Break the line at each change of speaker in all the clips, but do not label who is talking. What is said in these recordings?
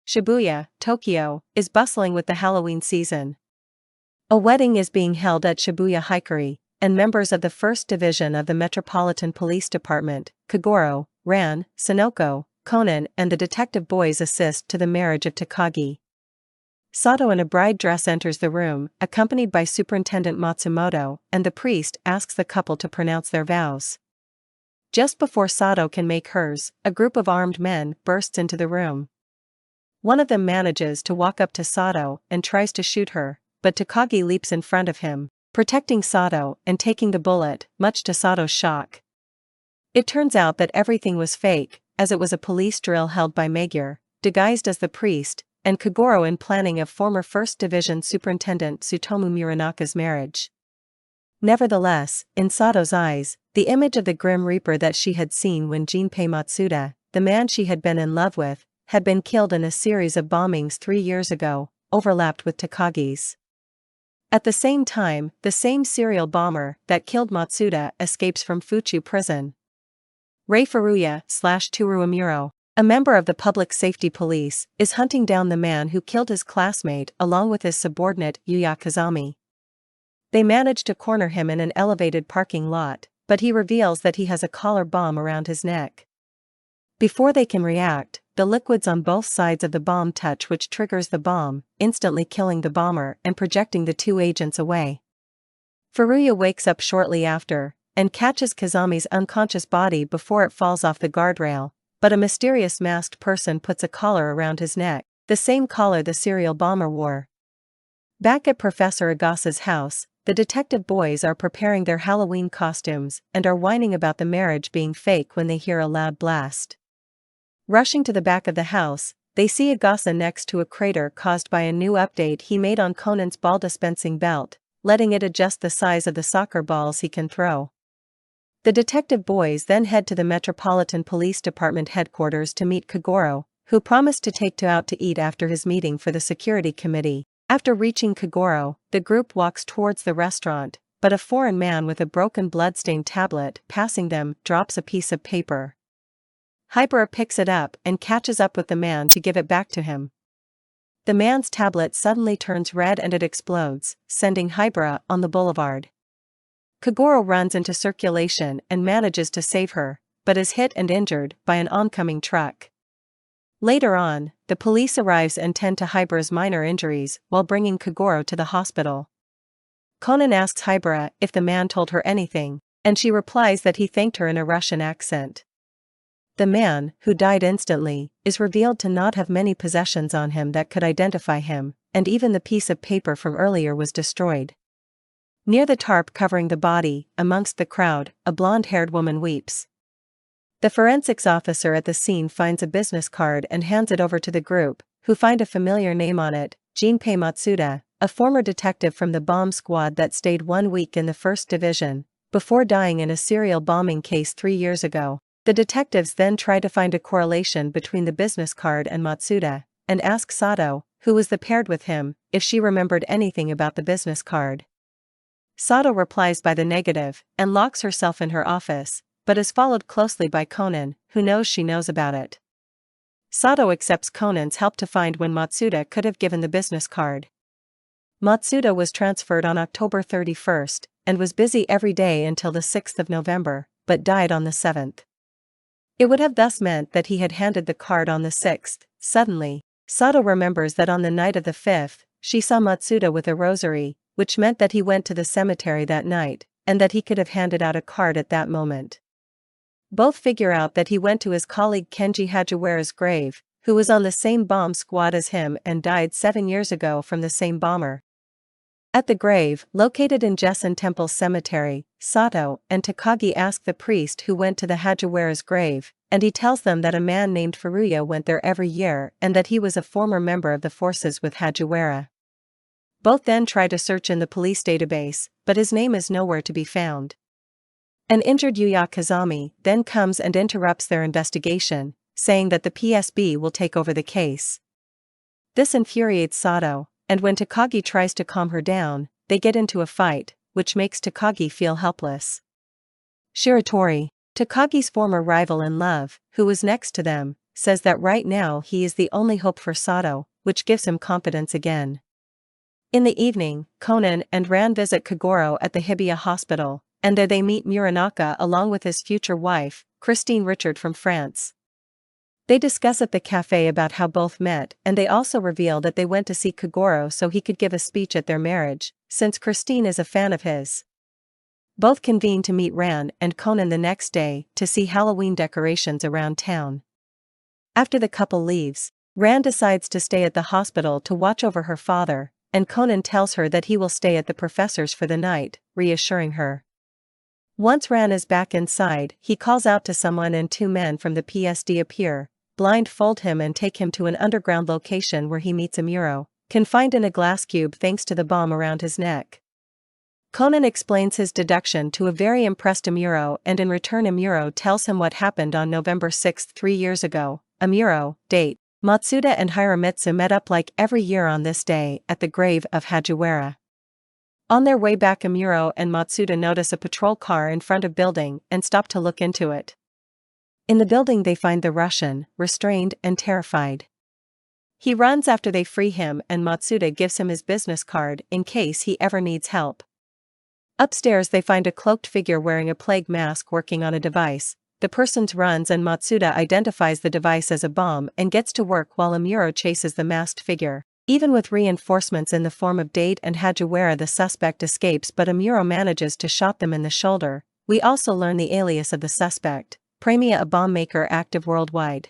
Shibuya, Tokyo, is bustling with the Halloween season. A wedding is being held at Shibuya Hikari, and members of the 1st Division of the Metropolitan Police Department, Kagoro, Ran, Sonoko, Conan and the detective boys assist to the marriage of Takagi. Sato in a bride dress enters the room, accompanied by Superintendent Matsumoto, and the priest asks the couple to pronounce their vows. Just before Sato can make hers, a group of armed men bursts into the room. One of them manages to walk up to Sato and tries to shoot her, but Takagi leaps in front of him, protecting Sato and taking the bullet, much to Sato's shock. It turns out that everything was fake, as it was a police drill held by Megure, disguised as the priest, and Kagoro in planning of former 1st Division Superintendent Tsutomu Muranaka's marriage. Nevertheless, in Sato's eyes, the image of the Grim Reaper that she had seen when Jinpei Matsuda, the man she had been in love with, had been killed in a series of bombings 3 years ago, overlapped with Takagi's. At the same time, the same serial bomber that killed Matsuda escapes from Fuchu prison. Rei Furuya/Toru Amuro, a member of the public safety police, is hunting down the man who killed his classmate along with his subordinate Yuya Kazami. They manage to corner him in an elevated parking lot, but he reveals that he has a collar bomb around his neck. Before they can react, the liquids on both sides of the bomb touch, which triggers the bomb, instantly killing the bomber and projecting the 2 agents away. Furuya wakes up shortly after, and catches Kazami's unconscious body before it falls off the guardrail, but a mysterious masked person puts a collar around his neck, the same collar the serial bomber wore. Back at Professor Agasa's house, the detective boys are preparing their Halloween costumes and are whining about the marriage being fake when they hear a loud blast. Rushing to the back of the house, they see Agasa next to a crater caused by a new update he made on Conan's ball dispensing belt, letting it adjust the size of the soccer balls he can throw. The detective boys then head to the Metropolitan Police Department headquarters to meet Kagoro, who promised to take out to eat after his meeting for the security committee. After reaching Kagoro, the group walks towards the restaurant, but a foreign man with a broken bloodstained tablet passing them drops a piece of paper. Hibara picks it up and catches up with the man to give it back to him. The man's tablet suddenly turns red and it explodes, sending Hibara on the boulevard. Kagoro runs into circulation and manages to save her, but is hit and injured by an oncoming truck. Later on, the police arrives and tend to Hibara's minor injuries while bringing Kagoro to the hospital. Conan asks Hibara if the man told her anything, and she replies that he thanked her in a Russian accent. The man, who died instantly, is revealed to not have many possessions on him that could identify him, and even the piece of paper from earlier was destroyed. Near the tarp covering the body, amongst the crowd, a blonde-haired woman weeps. The forensics officer at the scene finds a business card and hands it over to the group, who find a familiar name on it, Jinpei Matsuda, a former detective from the bomb squad that stayed 1 week in the 1st Division, before dying in a serial bombing case 3 years ago. The detectives then try to find a correlation between the business card and Matsuda, and ask Sato, who was paired with him, if she remembered anything about the business card. Sato replies by the negative, and locks herself in her office, but is followed closely by Conan, who knows she knows about it. Sato accepts Conan's help to find when Matsuda could have given the business card. Matsuda was transferred on October 31st, and was busy every day until the 6th of November, but died on the 7th. It would have thus meant that he had handed the card on the 6th. Suddenly, Sato remembers that on the night of the 5th, she saw Matsuda with a rosary, which meant that he went to the cemetery that night, and that he could have handed out a card at that moment. Both figure out that he went to his colleague Kenji Hajiwara's grave, who was on the same bomb squad as him and died 7 years ago from the same bomber. At the grave, located in Jessen Temple Cemetery, Sato and Takagi ask the priest who went to the Hajiwara's grave, and he tells them that a man named Furuya went there every year and that he was a former member of the forces with Hajiwara. Both then try to search in the police database, but his name is nowhere to be found. An injured Yuya Kazami then comes and interrupts their investigation, saying that the PSB will take over the case. This infuriates Sato, and when Takagi tries to calm her down, they get into a fight, which makes Takagi feel helpless. Shiratori, Takagi's former rival in love, who was next to them, says that right now he is the only hope for Sato, which gives him confidence again. In the evening, Conan and Ran visit Kagoro at the Hibiya hospital, and there they meet Muranaka along with his future wife, Christine Richard from France. They discuss at the cafe about how both met, and they also reveal that they went to see Kagoro so he could give a speech at their marriage, since Christine is a fan of his. Both convene to meet Ran and Conan the next day to see Halloween decorations around town. After the couple leaves, Ran decides to stay at the hospital to watch over her father, and Conan tells her that he will stay at the professor's for the night, reassuring her. Once Ran is back inside, he calls out to someone and two men from the PSD appear, blindfold him and take him to an underground location where he meets Amuro, confined in a glass cube thanks to the bomb around his neck. Conan explains his deduction to a very impressed Amuro, and in return Amuro tells him what happened on November 6, 3 years ago. Amuro, date. Matsuda and Hiramitsu met up like every year on this day at the grave of Hajiwara. On their way back Amuro and Matsuda notice a patrol car in front of building and stop to look into it. In the building they find the Russian, restrained and terrified. He runs after they free him and Matsuda gives him his business card in case he ever needs help. Upstairs they find a cloaked figure wearing a plague mask working on a device. The person runs and Matsuda identifies the device as a bomb and gets to work while Amuro chases the masked figure. Even with reinforcements in the form of Date and Hajiwara the suspect escapes but Amuro manages to shot them in the shoulder. We also learn the alias of the suspect, Premia, a bomb maker active worldwide.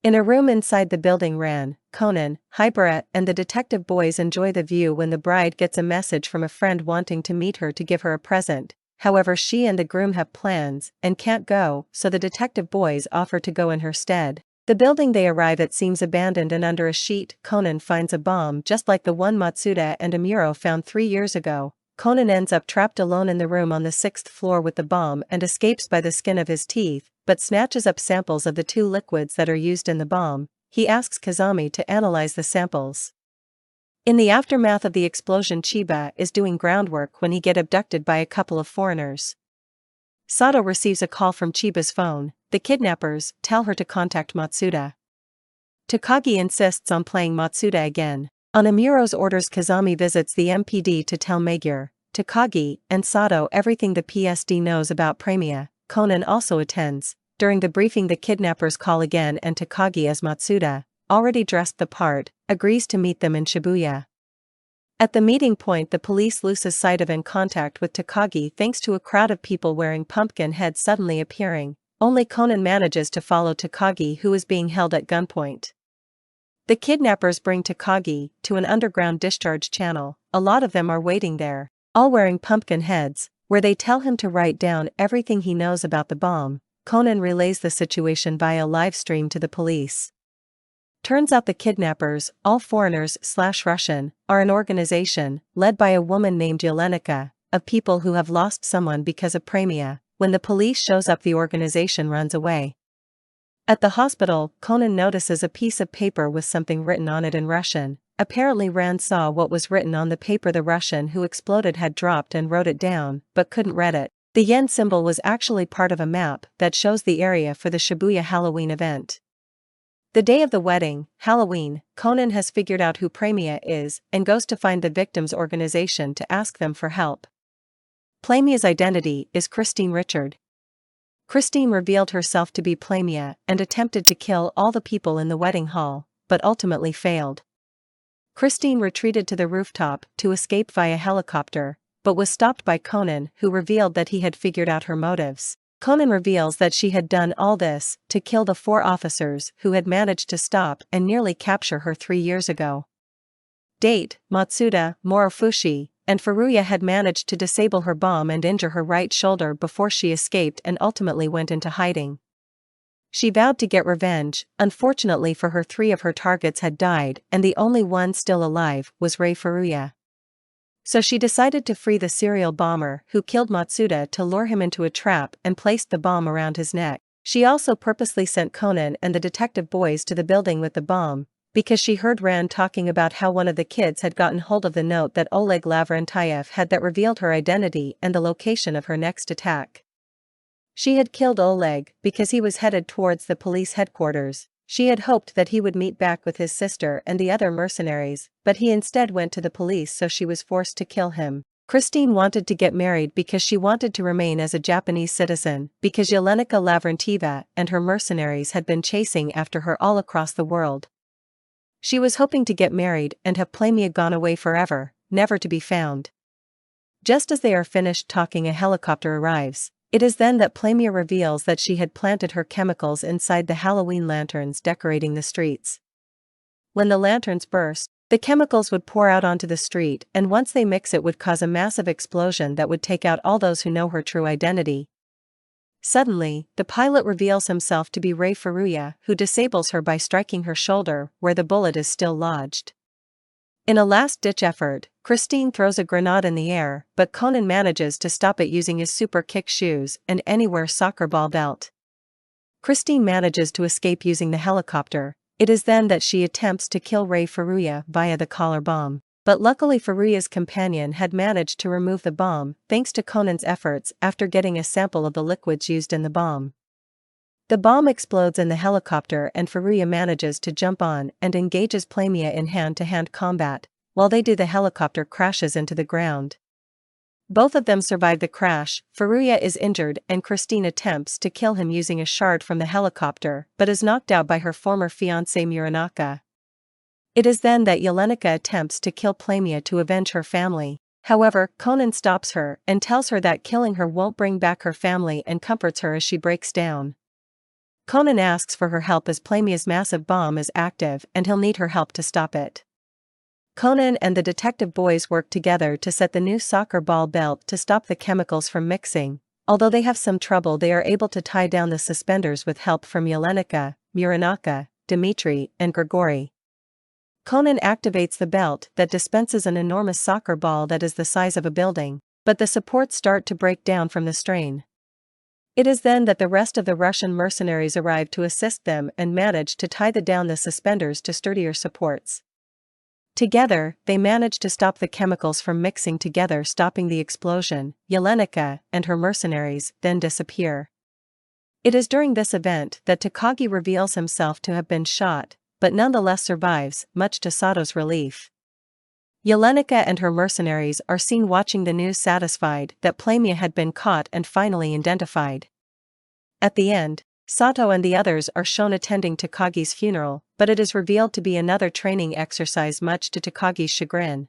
In a room inside the building Ran, Conan, Hibara and the detective boys enjoy the view when the bride gets a message from a friend wanting to meet her to give her a present. However, she and the groom have plans and can't go, so the detective boys offer to go in her stead. The building they arrive at seems abandoned and under a sheet Conan finds a bomb just like the one Matsuda and Amuro found 3 years ago. Conan ends up trapped alone in the room on the 6th floor with the bomb and escapes by the skin of his teeth, but snatches up samples of the 2 liquids that are used in the bomb. He asks Kazami to analyze the samples. In the aftermath of the explosion Chiba is doing groundwork when he gets abducted by a couple of foreigners. Sato receives a call from Chiba's phone. The kidnappers tell her to contact Matsuda. Takagi insists on playing Matsuda again. On Amuro's orders Kazami visits the MPD to tell Megure, Takagi, and Sato everything the PSD knows about Premia. Conan also attends. During the briefing the kidnappers call again and Takagi as Matsuda, already dressed the part, agrees to meet them in Shibuya. At the meeting point the police loses sight of and contact with Takagi thanks to a crowd of people wearing pumpkin heads suddenly appearing. Only Conan manages to follow Takagi who is being held at gunpoint. The kidnappers bring Takagi to an underground discharge channel. A lot of them are waiting there, all wearing pumpkin heads, where they tell him to write down everything he knows about the bomb. Conan relays the situation via live stream to the police. Turns out the kidnappers, all foreigners/Russian, are an organization, led by a woman named Yelenika, of people who have lost someone because of Premia. When the police shows up the organization runs away. At the hospital, Conan notices a piece of paper with something written on it in Russian. Apparently Ran saw what was written on the paper the Russian who exploded had dropped and wrote it down, but couldn't read it. The yen symbol was actually part of a map that shows the area for the Shibuya Halloween event. The day of the wedding, Halloween, Conan has figured out who Premia is and goes to find the victims' organization to ask them for help. Premia's identity is Christine Richard. Christine revealed herself to be Premia and attempted to kill all the people in the wedding hall, but ultimately failed. Christine retreated to the rooftop to escape via helicopter, but was stopped by Conan who revealed that he had figured out her motives. Conan reveals that she had done all this to kill the 4 officers who had managed to stop and nearly capture her 3 years ago. Date, Matsuda, Morofushi, and Furuya had managed to disable her bomb and injure her right shoulder before she escaped and ultimately went into hiding. She vowed to get revenge. Unfortunately for her 3 of her targets had died and the only one still alive was Rei Furuya. So she decided to free the serial bomber who killed Matsuda to lure him into a trap and placed the bomb around his neck. She also purposely sent Conan and the detective boys to the building with the bomb, because she heard Ran talking about how one of the kids had gotten hold of the note that Oleg Lavrentyef had that revealed her identity and the location of her next attack. She had killed Oleg because he was headed towards the police headquarters. She had hoped that he would meet back with his sister and the other mercenaries, but he instead went to the police, so she was forced to kill him. Christine wanted to get married because she wanted to remain as a Japanese citizen, because Yelenika Lavrentiva and her mercenaries had been chasing after her all across the world. She was hoping to get married and have Plamia gone away forever, never to be found. Just as they are finished talking, a helicopter arrives. It is then that Plamia reveals that she had planted her chemicals inside the Halloween lanterns decorating the streets. When the lanterns burst, the chemicals would pour out onto the street, and once they mix it would cause a massive explosion that would take out all those who know her true identity. Suddenly, the pilot reveals himself to be Ray Furuya, who disables her by striking her shoulder, where the bullet is still lodged. In a last-ditch effort, Christine throws a grenade in the air, but Conan manages to stop it using his super kick shoes and anywhere soccer ball belt. Christine manages to escape using the helicopter. It is then that she attempts to kill Ray Furuya via the collar bomb. But luckily Furuya's companion had managed to remove the bomb thanks to Conan's efforts after getting a sample of the liquids used in the bomb. The bomb explodes in the helicopter and Furuya manages to jump on and engages Plamia in hand-to-hand combat. While they do, the helicopter crashes into the ground. Both of them survive the crash. Furuya is injured and Christine attempts to kill him using a shard from the helicopter but is knocked out by her former fiancé Muranaka. It is then that Yelenika attempts to kill Plamia to avenge her family. However, Conan stops her and tells her that killing her won't bring back her family and comforts her as she breaks down. Conan asks for her help as Plamia's massive bomb is active and he'll need her help to stop it. Conan and the detective boys work together to set the new soccer ball belt to stop the chemicals from mixing. Although they have some trouble, they are able to tie down the suspenders with help from Yelenika, Muranaka, Dmitri, and Grigory. Conan activates the belt that dispenses an enormous soccer ball that is the size of a building, but the supports start to break down from the strain. It is then that the rest of the Russian mercenaries arrive to assist them and manage to tie down the suspenders to sturdier supports. Together, they manage to stop the chemicals from mixing together, stopping the explosion. Yelenika and her mercenaries then disappear. It is during this event that Takagi reveals himself to have been shot, but nonetheless survives, much to Sato's relief. Yelenika and her mercenaries are seen watching the news, satisfied that Plamia had been caught and finally identified. At the end, Sato and the others are shown attending Takagi's funeral, but it is revealed to be another training exercise, much to Takagi's chagrin.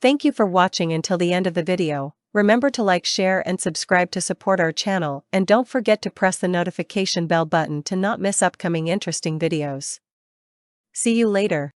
Thank you for watching until the end of the video. Remember to like, share and subscribe to support our channel, and don't forget to press the notification bell button to not miss upcoming interesting videos. See you later.